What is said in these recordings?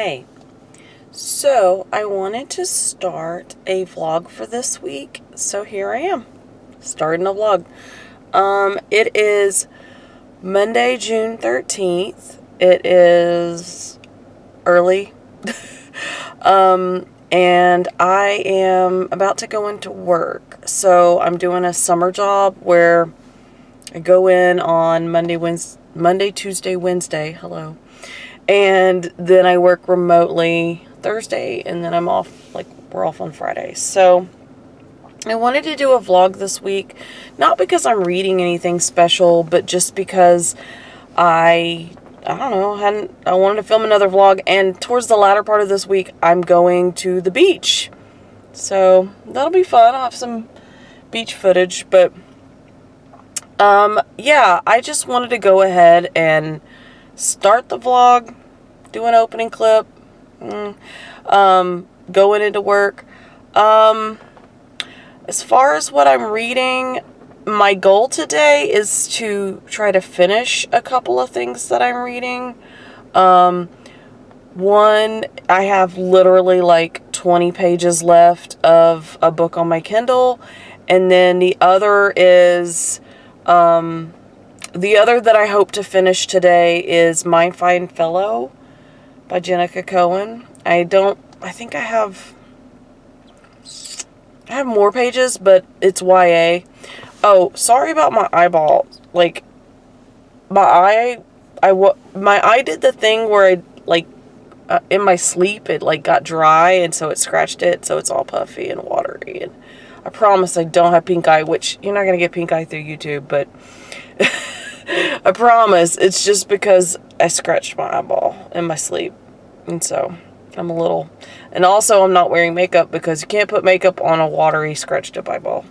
Hey, so I wanted to start a vlog for this week, so here I am, starting a vlog. It is Monday, June 13th. It is early, and I am about to go into work. So I'm doing a summer job where I go in on Monday, Tuesday, Wednesday. Hello. And then I work remotely Thursday, and then I'm off, we're off on Friday. So I wanted to do a vlog this week, not because I'm reading anything special, but just because I don't know, I wanted to film another vlog, and towards the latter part of this week, I'm going to the beach. So that'll be fun. I'll have some beach footage, but yeah, I just wanted to go ahead and start the vlog, do an opening clip, going into work. As far as what I'm reading, my goal today is to try to finish a couple of things that I'm reading. One, I have literally like 20 pages left of a book on my Kindle, and then the other is, the other that I hope to finish today is My Fine Fellow by Jenica Cohen. I think I have more pages, but it's YA. Oh, sorry about my eyeball. Like, my eye did the thing where in my sleep, it got dry, and so it scratched it, so it's all puffy and watery. And I promise I don't have pink eye, which you're not going to get pink eye through YouTube, but I promise it's just because I scratched my eyeball in my sleep. And so I'm and also I'm not wearing makeup because you can't put makeup on a watery, scratched up eyeball.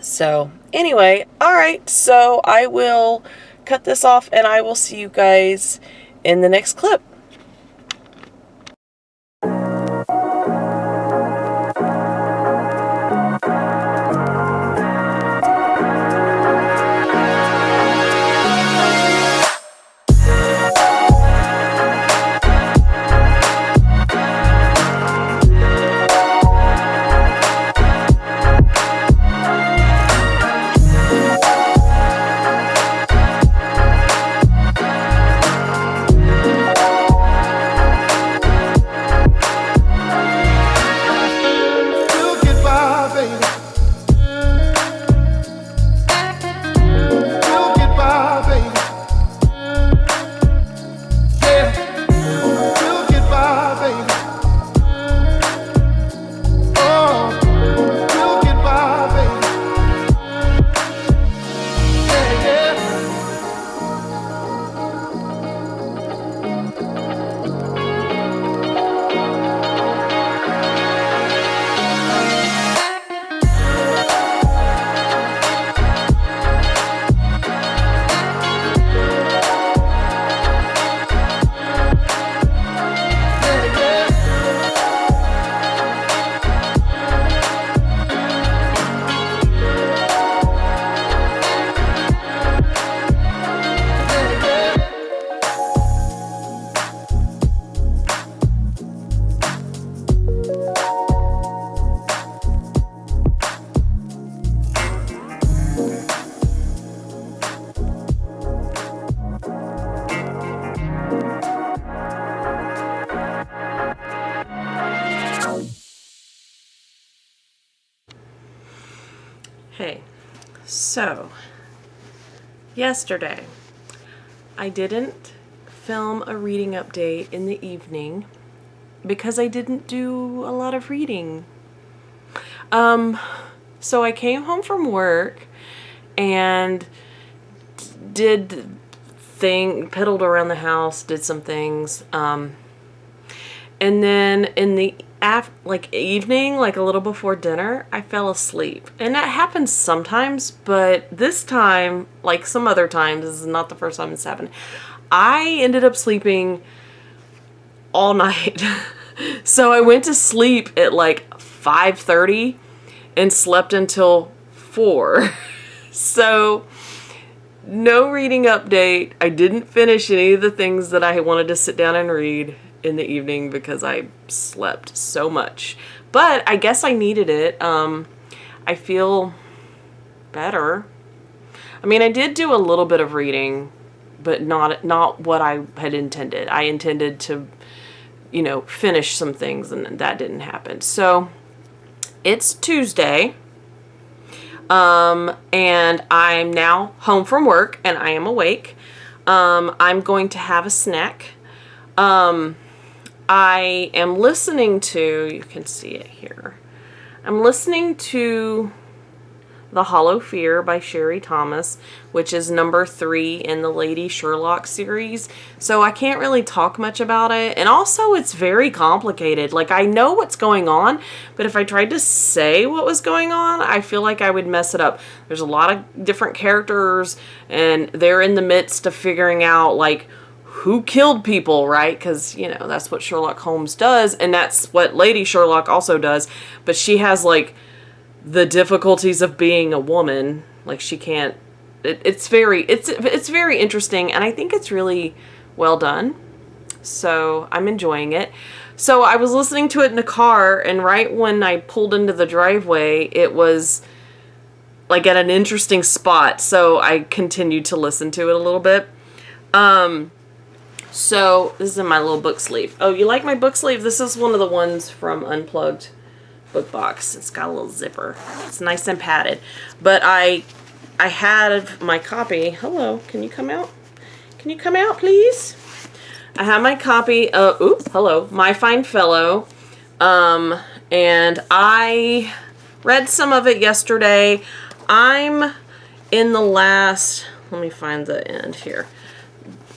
So anyway, alright, so I will cut this off and I will see you guys in the next clip. Hey, so yesterday I didn't film a reading update in the evening because I didn't do a lot of reading. So I came home from work and piddled around the house, did some things, and then in the evening, a little before dinner, I fell asleep. And that happens sometimes, but this time, like some other times, this is not the first time it's happened, I ended up sleeping all night. So I went to sleep at 5:30 and slept until 4. So no reading update. I didn't finish any of the things that I wanted to sit down and read in the evening because I slept so much. But I guess I needed it. I feel better. I mean, I did do a little bit of reading, but not what I had intended. I intended to, finish some things, and that didn't happen. So it's Tuesday, and I'm now home from work, and I am awake. I'm going to have a snack. I am listening to, you can see it here, I'm listening to The Hollow Fear by Sherry Thomas, which is number 3 in the Lady Sherlock series. So I can't really talk much about it. And also it's very complicated. Like, I know what's going on, but if I tried to say what was going on, I feel like I would mess it up. There's a lot of different characters, and they're in the midst of figuring out, like, who killed people, right? Because, that's what Sherlock Holmes does, and that's what Lady Sherlock also does. But she has, like, the difficulties of being a woman. Like, she can't, it's very interesting, and I think it's really well done. So I'm enjoying it. So I was listening to it in the car, and right when I pulled into the driveway, it was like at an interesting spot. So I continued to listen to it a little bit. So this is in my little book sleeve. Oh, you like my book sleeve? This is one of the ones from Unplugged book box. It's got a little zipper. It's nice and padded. But I had my copy. Hello, can you come out? Can you come out, please? I have my copy of, hello, My Fine Fellow. And I read some of it yesterday. I'm in the last, let me find the end here.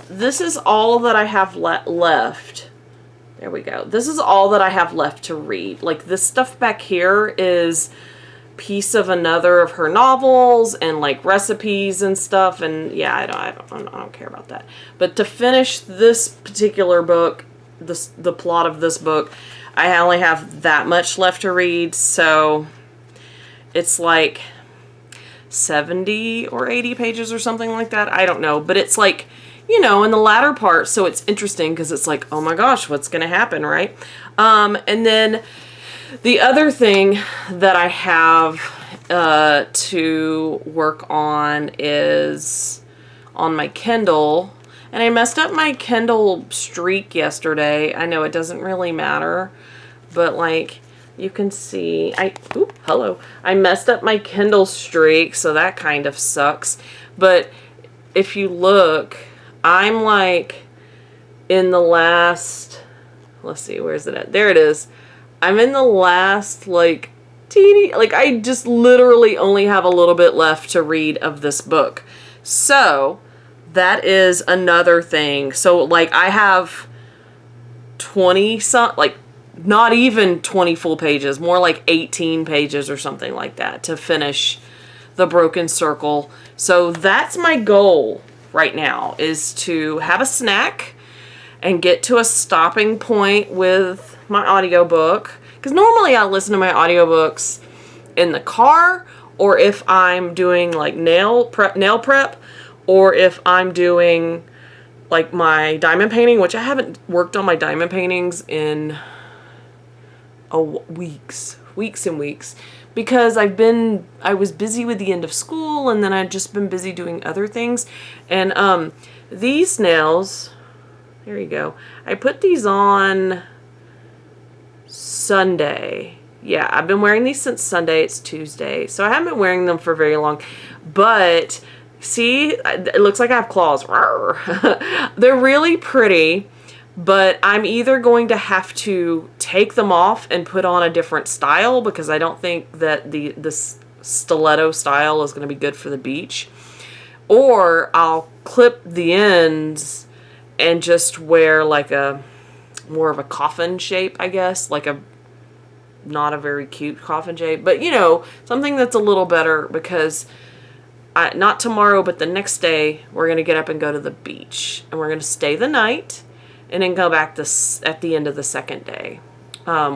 This is all that I have left. There we go. This is all that I have left to read. Like, this stuff back here is piece of another of her novels and like recipes and stuff. And yeah, I don't care about that. But to finish this particular book, the plot of this book, I only have that much left to read. So it's like 70 or 80 pages or something like that. I don't know. But it's like, in the latter part, so it's interesting because it's like, oh my gosh, what's going to happen, right? And then the other thing that I have to work on is on my Kindle. And I messed up my Kindle streak yesterday. I know it doesn't really matter, but like, you can see, I messed up my Kindle streak, so that kind of sucks. But if you look, I'm like in the last, let's see, where's it at? There it is. I'm in the last like teeny, like I just literally only have a little bit left to read of this book. So that is another thing. So like I have 20 some, like not even 20 full pages, more like 18 pages or something like that to finish The Broken Circle. So that's my goal right now, is to have a snack and get to a stopping point with my audiobook. Because normally I listen to my audiobooks in the car, or if I'm doing like nail prep, or if I'm doing like my diamond painting, which I haven't worked on my diamond paintings in weeks and weeks. Because I was busy with the end of school, and then I'd just been busy doing other things. And these nails, there you go. I put these on Sunday. Yeah, I've been wearing these since Sunday. It's Tuesday. So I haven't been wearing them for very long. But see, it looks like I have claws. They're really pretty. But I'm either going to have to take them off and put on a different style, because I don't think that this stiletto style is going to be good for the beach. Or I'll clip the ends and just wear like a more of a coffin shape, I guess. Like not a very cute coffin shape. But, something that's a little better, because not tomorrow, but the next day, we're going to get up and go to the beach. And we're going to stay the night. And then go back at the end of the second day,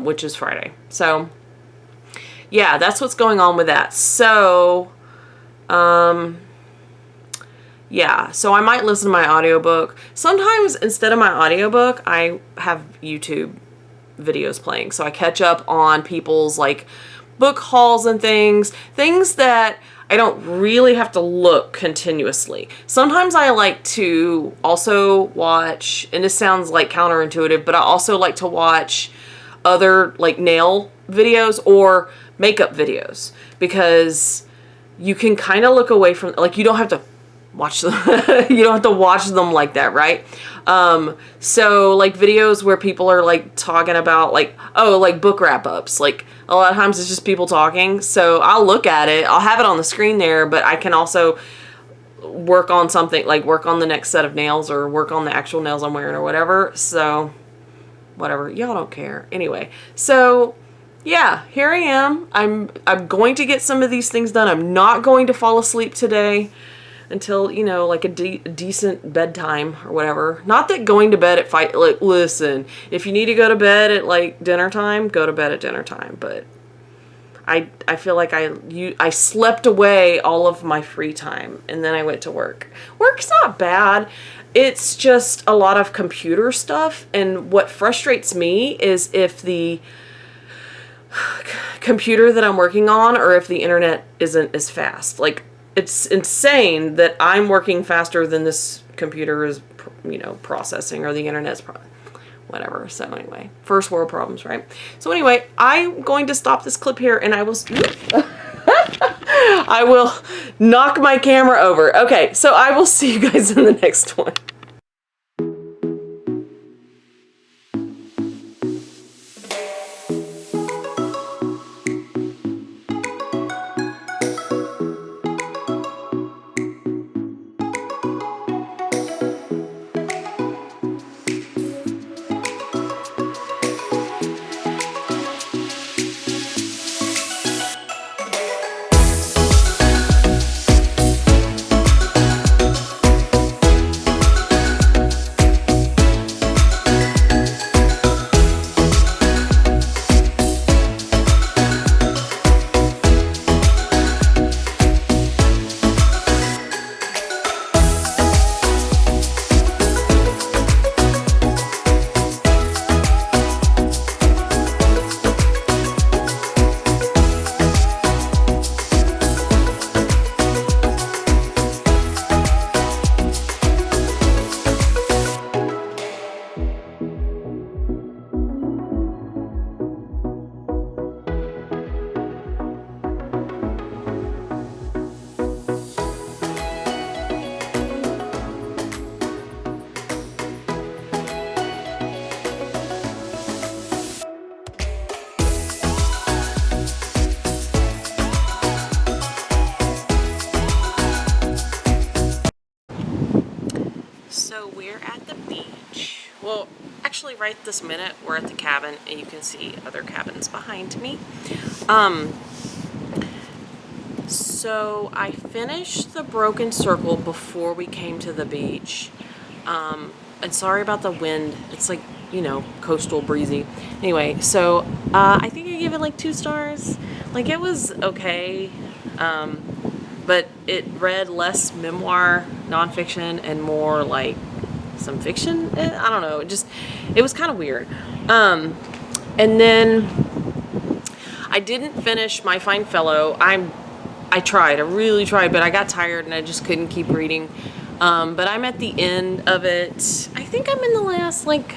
which is Friday. So, yeah, that's what's going on with that. So, yeah, so I might listen to my audiobook. Sometimes instead of my audiobook, I have YouTube videos playing. So I catch up on people's like book hauls and things that I don't really have to look continuously. Sometimes I like to also watch, and this sounds like counterintuitive, but I also like to watch other like nail videos or makeup videos, because you can kind of look away from, like, you don't have to watch them. You don't have to watch them like that, right? So like videos where people are like talking about like, oh, like book wrap ups, like a lot of times it's just people talking. So I'll look at it, I'll have it on the screen there, but I can also work on something, like work on the next set of nails or work on the actual nails I'm wearing or whatever. So whatever, y'all don't care. Anyway, so yeah, here I am. I'm going to get some of these things done. I'm not going to fall asleep today until, you know, like a decent bedtime or whatever. Not that going to bed at like, listen, if you need to go to bed at like dinner time, go to bed at dinner time. But I feel like I slept away all of my free time, and then I went to work. Work's not bad. It's just a lot of computer stuff, and what frustrates me is if the computer that I'm working on, or if the internet isn't as fast. Like, it's insane that I'm working faster than this computer is, you know, processing, or the internet's whatever. So anyway, first world problems, right? So anyway, I'm going to stop this clip here, and I will I will knock my camera over. Okay, so I will see you guys in the next one. So we're at the beach. Well, actually right this minute we're at the cabin, and you can see other cabins behind me. So I finished the broken circle before we came to the beach. And sorry about the wind. It's like, you know, coastal breezy. Anyway, so I think I gave it like 2 stars. Like, it was okay. But it read less memoir, nonfiction, and more like some fiction. I don't know. It was kind of weird. And then I didn't finish My Fine Fellow. I tried. I really tried, but I got tired and I just couldn't keep reading. But I'm at the end of it. I think I'm in the last like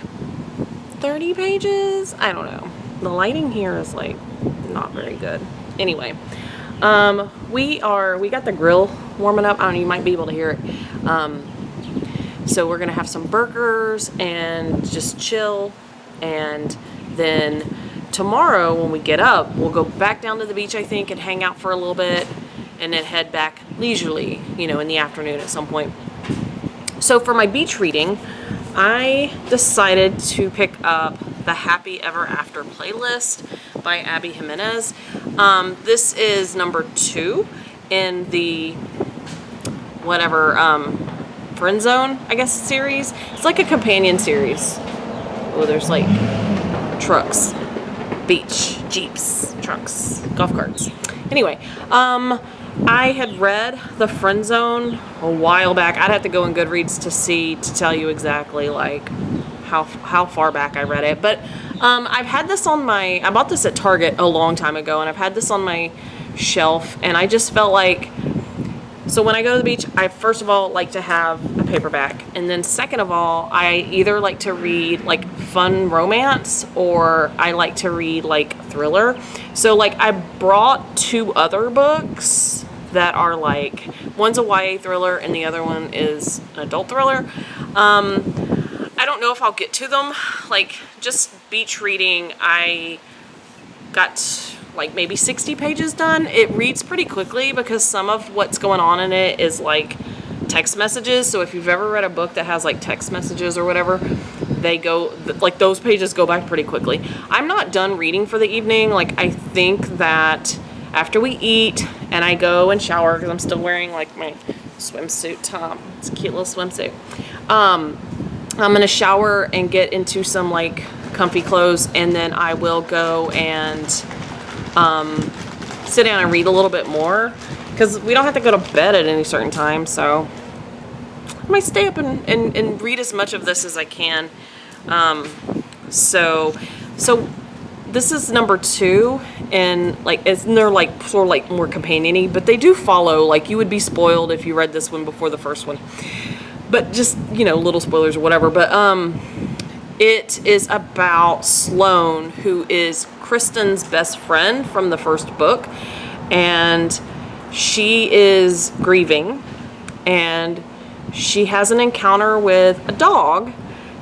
30 pages. I don't know. The lighting here is like not very good. Anyway. We got the grill warming up. I don't know, you might be able to hear it. So we're gonna have some burgers and just chill, and then tomorrow when we get up, we'll go back down to the beach, I think, and hang out for a little bit, and then head back leisurely, you know, in the afternoon at some point. So for my beach reading, I decided to pick up the Happy Ever After playlist by Abby Jimenez. This is number 2 in the Friend Zone, I guess, series. It's like a companion series. Oh, there's like trucks, beach, jeeps, trucks, golf carts. Anyway, I had read The Friend Zone a while back. I'd have to go in Goodreads to tell you exactly like how far back I read it. But I've had this on I bought this at Target a long time ago, and I've had this on my shelf, and I just felt like, so when I go to the beach, I first of all like to have a paperback, and then second of all, I either like to read like fun romance, or I like to read like thriller. So like I brought 2 other books that are like, one's a YA thriller and the other one is an adult thriller. I don't know if I'll get to them. Like, just beach reading, I got like maybe 60 pages done. It reads pretty quickly because some of what's going on in it is like text messages. So if you've ever read a book that has like text messages or whatever, they go, like those pages go by pretty quickly. I'm not done reading for the evening. Like, I think that after we eat and I go and shower, because I'm still wearing like my swimsuit top. It's a cute little swimsuit. I'm gonna shower and get into some like comfy clothes, and then I will go and sit down and read a little bit more, because we don't have to go to bed at any certain time, so I might stay up and read as much of this as I can. So this is number 2, and like they're like sort of like more companion-y, but they do follow, like you would be spoiled if you read this one before the first one. But just, you know, little spoilers or whatever. But it is about Sloane, who is Kristen's best friend from the first book. And she is grieving. And she has an encounter with a dog.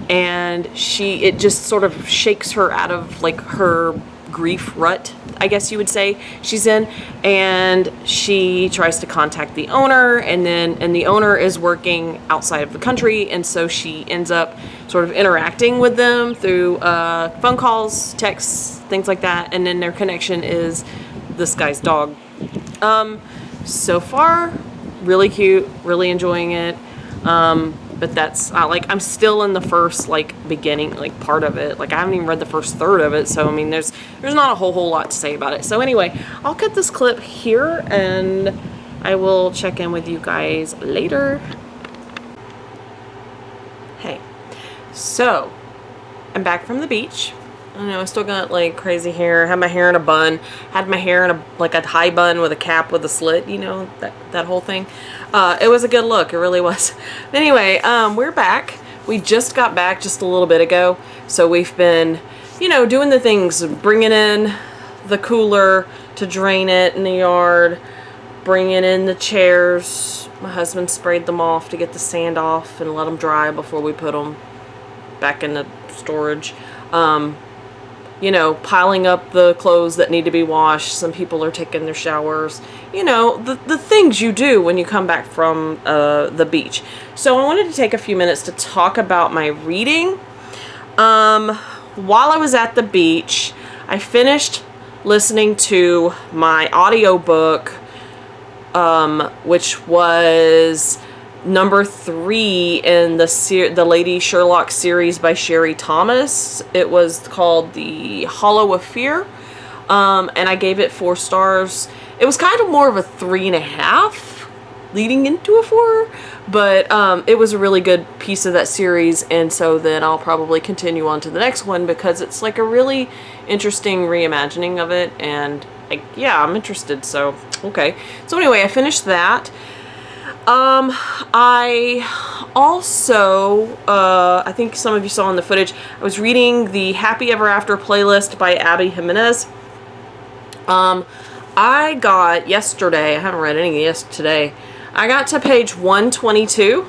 And it just sort of shakes her out of like her grief rut, I guess you would say, she's in. And she tries to contact the owner, and the owner is working outside of the country, and so she ends up sort of interacting with them through phone calls, texts, things like that, and then their connection is this guy's dog. So far, really cute, really enjoying it. But that's like, I'm still in the first like beginning like part of it. Like, I haven't even read the first third of it, so I mean there's not a whole lot to say about it. So anyway, I'll cut this clip here and I will check in with you guys later. Hey, so I'm back from the beach. I know I still got like crazy hair. Had my hair in a bun. Had my hair in like a high bun with a cap with a slit. You know, that whole thing. It was a good look. It really was. Anyway, we're back. We just got back just a little bit ago. So we've been, you know, doing the things, bringing in the cooler to drain it in the yard, bringing in the chairs. My husband sprayed them off to get the sand off and let them dry before we put them back in the storage. You know, piling up the clothes that need to be washed. Some people are taking their showers. You know, the things you do when you come back from the beach. So I wanted to take a few minutes to talk about my reading. While I was at the beach, I finished listening to my audiobook, which was number 3 in the Lady Sherlock series by Sherry Thomas. It was called The Hollow of Fear, and I gave it 4 stars. It was kind of more of a 3.5 leading into a 4, but it was a really good piece of that series, and so then I'll probably continue on to the next one because it's like a really interesting reimagining of it, and like, yeah, I'm interested. So okay, so anyway, I finished that. I also, I think some of you saw in the footage, I was reading the Happy Ever After playlist by Abby Jimenez. I got yesterday, I haven't read any today, I got to page 122,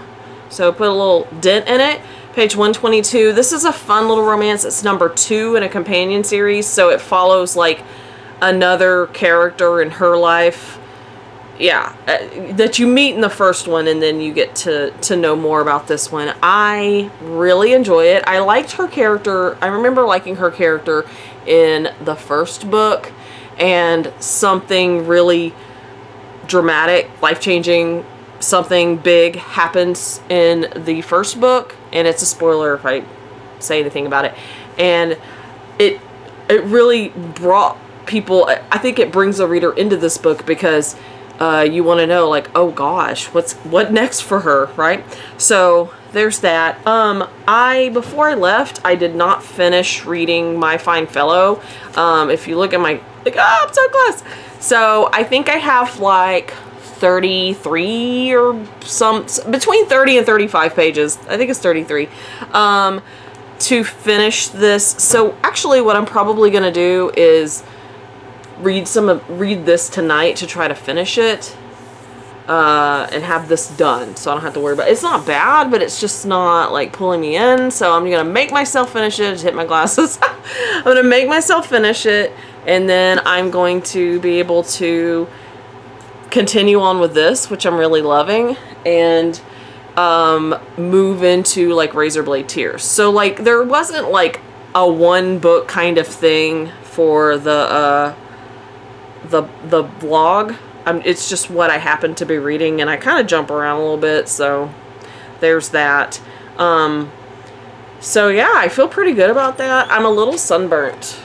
so put a little dent in it. Page 122, this is a fun little romance. It's number 2 in a companion series, so it follows like another character in her life. Yeah, that you meet in the first one, and then you get to know more about this one. I really enjoy it. I liked her character. I remember liking her character in the first book, and something really dramatic, life-changing, something big happens in the first book, and it's a spoiler if I say anything about it. And it really brought people, I think it brings a reader into this book because you want to know, like, oh gosh, what next for her, right? So there's that. Before I left, I did not finish reading My Fine Fellow. If you look at my, like, oh, I'm so close. So I think I have like 33 or between 30 and 35 pages. I think it's 33. To finish this. So actually what I'm probably going to do is read this tonight to try to finish it, and have this done, so I don't have to worry about it. It's not bad, but it's just not like pulling me in, so I'm gonna make myself finish it. Just hit my glasses. I'm gonna make myself finish it, and then I'm going to be able to continue on with this, which I'm really loving, and move into like Razorblade Tears. So like there wasn't like a one book kind of thing for the vlog. It's just what I happen to be reading, and I kind of jump around a little bit, so there's that. So yeah, I feel pretty good about that. I'm a little sunburnt.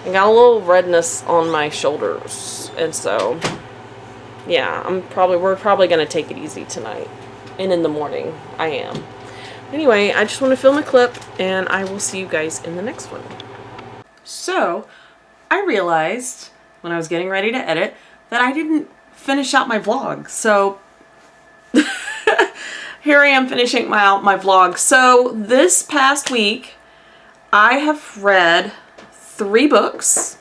I got a little redness on my shoulders, and so yeah, we're probably gonna take it easy tonight, and in the morning I am. Anyway, I just want to film a clip, and I will see you guys in the next one. So I realized when I was getting ready to edit that I didn't finish out my vlog. So here I am finishing my vlog. So this past week I have read 3 books.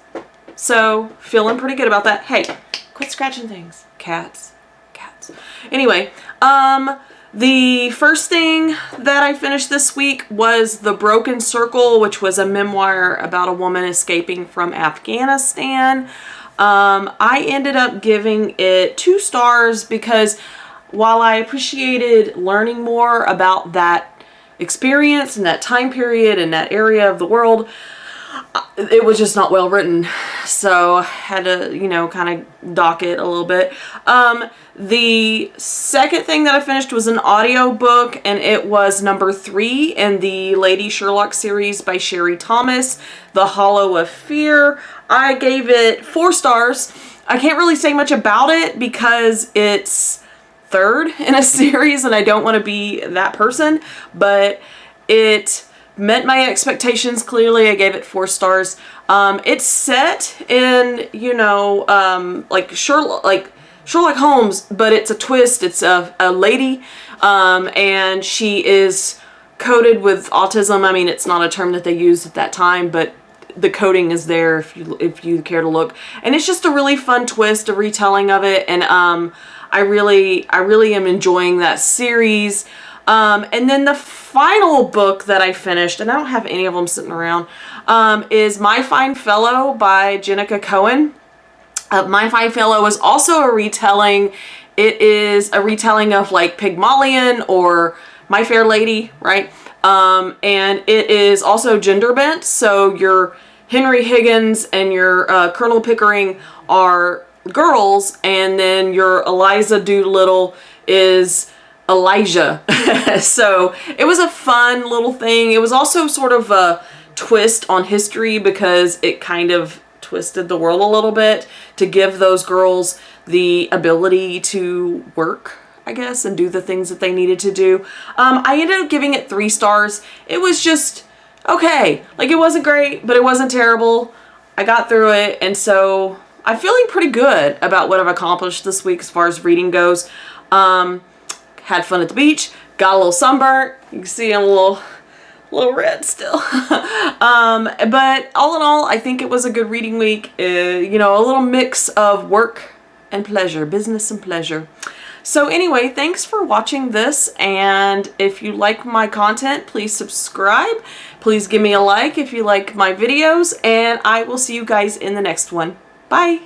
So feeling pretty good about that. Hey, quit scratching things. Cats. Anyway, the first thing that I finished this week was The Broken Circle, which was a memoir about a woman escaping from Afghanistan. I ended up giving it 2 stars because while I appreciated learning more about that experience and that time period and that area of the world, it was just not well written. So I had to, you know, kind of dock it a little bit. The second thing that I finished was an audio book, and it was number 3 in the Lady Sherlock series by Sherry Thomas, The Hollow of Fear. I gave it 4 stars. I can't really say much about it because it's 3rd in a series and I don't want to be that person, but it met my expectations clearly. I gave it 4 stars. It's set in, you know, like Sherlock Holmes, but it's a twist. It's a lady, and she is coded with autism. I mean, it's not a term that they used at that time, but the coding is there if you care to look. And it's just a really fun twist, a retelling of it, and I really am enjoying that series. And then the final book that I finished, and I don't have any of them sitting around, is My Fine Fellow by Jenica Cohen. My Fine Fellow is also a retelling. It is a retelling of like Pygmalion or My Fair Lady, right? And it is also gender bent. So your Henry Higgins and your Colonel Pickering are girls, and then your Eliza Doolittle is Elijah. So it was a fun little thing. It was also sort of a twist on history because it kind of twisted the world a little bit to give those girls the ability to work, I guess, and do the things that they needed to do. I ended up giving it 3 stars. It was just okay. Like, it wasn't great, but it wasn't terrible. I got through it, and so I'm feeling pretty good about what I've accomplished this week as far as reading goes. Had fun at the beach, got a little sunburnt. You can see I'm a little red still. But all in all, I think it was a good reading week. You know, a little mix of work and pleasure, business and pleasure. So anyway, thanks for watching this, and if you like my content, please subscribe. Please give me a like if you like my videos, and I will see you guys in the next one. Bye!